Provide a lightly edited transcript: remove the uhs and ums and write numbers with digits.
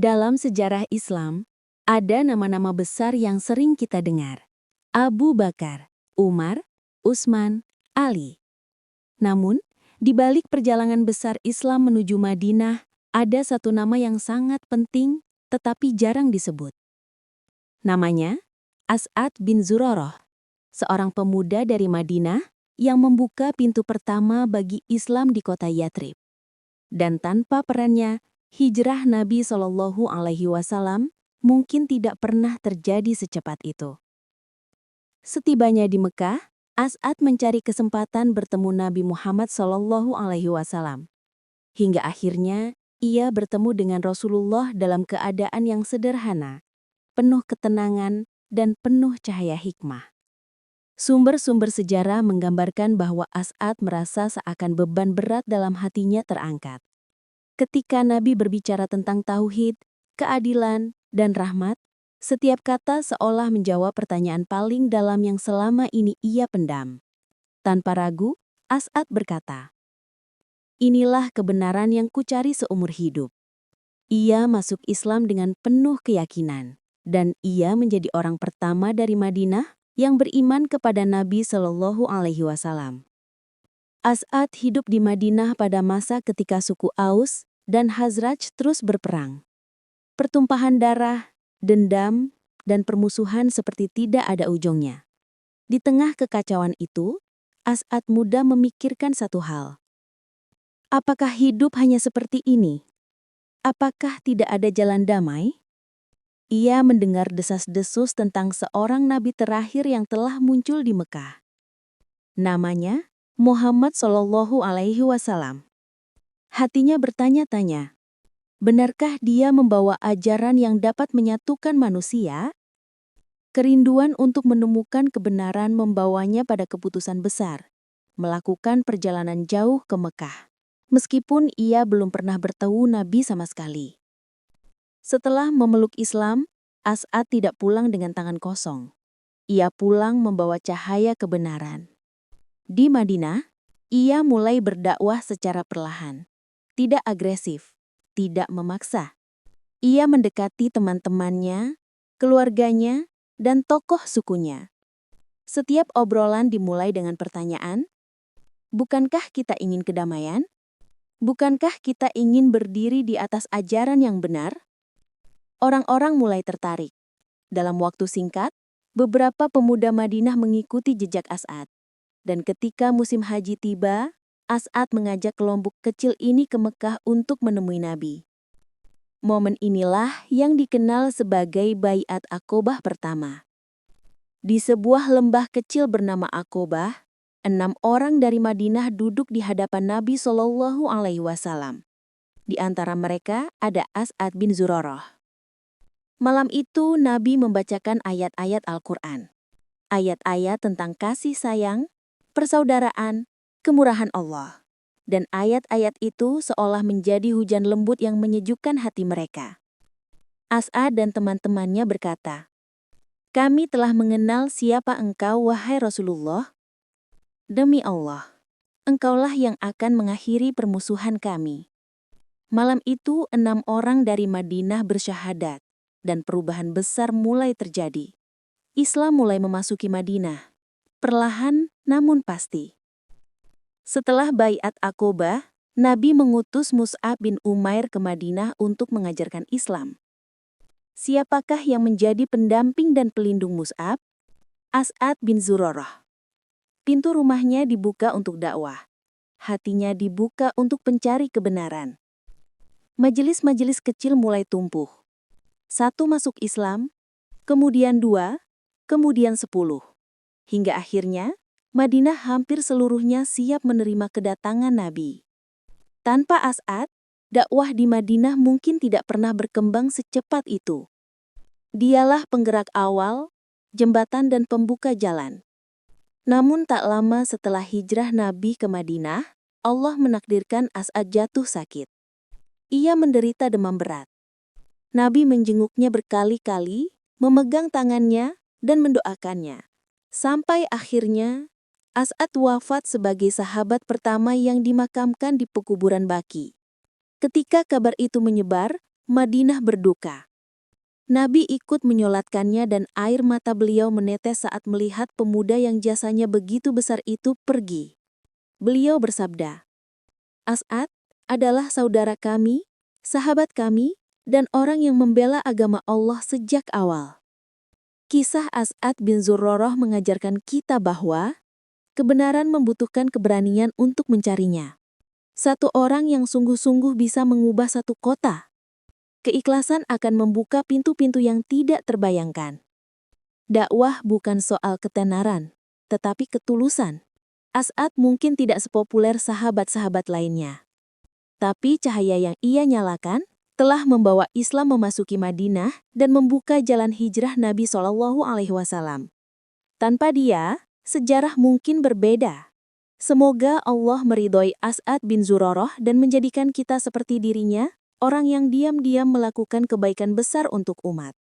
Dalam sejarah Islam, ada nama-nama besar yang sering kita dengar. Abu Bakar, Umar, Utsman, Ali. Namun, di balik perjalanan besar Islam menuju Madinah, ada satu nama yang sangat penting tetapi jarang disebut. Namanya As'ad bin Zurarah, seorang pemuda dari Madinah yang membuka pintu pertama bagi Islam di kota Yathrib. Dan tanpa perannya, hijrah Nabi Shallallahu Alaihi Wasallam mungkin tidak pernah terjadi secepat itu. Setibanya di Mekah, As'ad mencari kesempatan bertemu Nabi Muhammad Shallallahu Alaihi Wasallam. Hingga akhirnya ia bertemu dengan Rasulullah dalam keadaan yang sederhana, penuh ketenangan dan penuh cahaya hikmah. Sumber-sumber sejarah menggambarkan bahwa As'ad merasa seakan beban berat dalam hatinya terangkat. Ketika Nabi berbicara tentang tauhid, keadilan, dan rahmat, setiap kata seolah menjawab pertanyaan paling dalam yang selama ini ia pendam. Tanpa ragu, As'ad berkata, "Inilah kebenaran yang kucari seumur hidup." Ia masuk Islam dengan penuh keyakinan, dan ia menjadi orang pertama dari Madinah yang beriman kepada Nabi Shallallahu Alaihi Wasallam. As'ad hidup di Madinah pada masa ketika suku Aus dan Khazraj terus berperang. Pertumpahan darah, dendam, dan permusuhan seperti tidak ada ujungnya. Di tengah kekacauan itu, As'ad muda memikirkan satu hal. Apakah hidup hanya seperti ini? Apakah tidak ada jalan damai? Ia mendengar desas-desus tentang seorang nabi terakhir yang telah muncul di Mekah. Namanya Muhammad Shallallahu Alaihi Wasallam. Hatinya bertanya-tanya, benarkah dia membawa ajaran yang dapat menyatukan manusia? Kerinduan untuk menemukan kebenaran membawanya pada keputusan besar, melakukan perjalanan jauh ke Mekah, meskipun ia belum pernah bertemu Nabi sama sekali. Setelah memeluk Islam, As'ad tidak pulang dengan tangan kosong. Ia pulang membawa cahaya kebenaran. Di Madinah, ia mulai berdakwah secara perlahan. Tidak agresif, tidak memaksa. Ia mendekati teman-temannya, keluarganya, dan tokoh sukunya. Setiap obrolan dimulai dengan pertanyaan, bukankah kita ingin kedamaian? Bukankah kita ingin berdiri di atas ajaran yang benar? Orang-orang mulai tertarik. Dalam waktu singkat, beberapa pemuda Madinah mengikuti jejak As'ad. Dan ketika musim haji tiba, As'ad mengajak kelompok kecil ini ke Mekah untuk menemui Nabi. Momen inilah yang dikenal sebagai Baiat Aqobah pertama. Di sebuah lembah kecil bernama Aqobah, 6 orang dari Madinah duduk di hadapan Nabi Shallallahu Alaihi Wasallam. Di antara mereka ada As'ad bin Zurarah. Malam itu Nabi membacakan ayat-ayat Al-Quran. Ayat-ayat tentang kasih sayang, persaudaraan, kemurahan Allah. Dan ayat-ayat itu seolah menjadi hujan lembut yang menyejukkan hati mereka. As'ad dan teman-temannya berkata, "Kami telah mengenal siapa engkau, wahai Rasulullah. Demi Allah, engkaulah yang akan mengakhiri permusuhan kami." Malam itu 6 orang dari Madinah bersyahadat, dan perubahan besar mulai terjadi. Islam mulai memasuki Madinah, perlahan namun pasti. Setelah Baiat Aqobah, Nabi mengutus Mus'ab bin Umair ke Madinah untuk mengajarkan Islam. Siapakah yang menjadi pendamping dan pelindung Mus'ab? As'ad bin Zurarah. Pintu rumahnya dibuka untuk dakwah. Hatinya dibuka untuk pencari kebenaran. Majelis-majelis kecil mulai tumbuh. 1 masuk Islam, kemudian 2, kemudian 10. Hingga akhirnya, Madinah hampir seluruhnya siap menerima kedatangan Nabi. Tanpa As'ad, dakwah di Madinah mungkin tidak pernah berkembang secepat itu. Dialah penggerak awal, jembatan dan pembuka jalan. Namun tak lama setelah hijrah Nabi ke Madinah, Allah menakdirkan As'ad jatuh sakit. Ia menderita demam berat. Nabi menjenguknya berkali-kali, memegang tangannya, dan mendoakannya. Sampai akhirnya, As'ad wafat sebagai sahabat pertama yang dimakamkan di pekuburan Baqi. Ketika kabar itu menyebar, Madinah berduka. Nabi ikut menyolatkannya dan air mata beliau menetes saat melihat pemuda yang jasanya begitu besar itu pergi. Beliau bersabda, "As'ad adalah saudara kami, sahabat kami, dan orang yang membela agama Allah sejak awal." Kisah As'ad bin Zurrarah mengajarkan kita bahwa kebenaran membutuhkan keberanian untuk mencarinya. Satu orang yang sungguh-sungguh bisa mengubah satu kota. Keikhlasan akan membuka pintu-pintu yang tidak terbayangkan. Dakwah bukan soal ketenaran, tetapi ketulusan. As'ad mungkin tidak sepopuler sahabat-sahabat lainnya. Tapi cahaya yang ia nyalakan telah membawa Islam memasuki Madinah dan membuka jalan hijrah Nabi SAW. Tanpa dia, sejarah mungkin berbeda. Semoga Allah meridhoi As'ad bin Zurarah dan menjadikan kita seperti dirinya, orang yang diam-diam melakukan kebaikan besar untuk umat.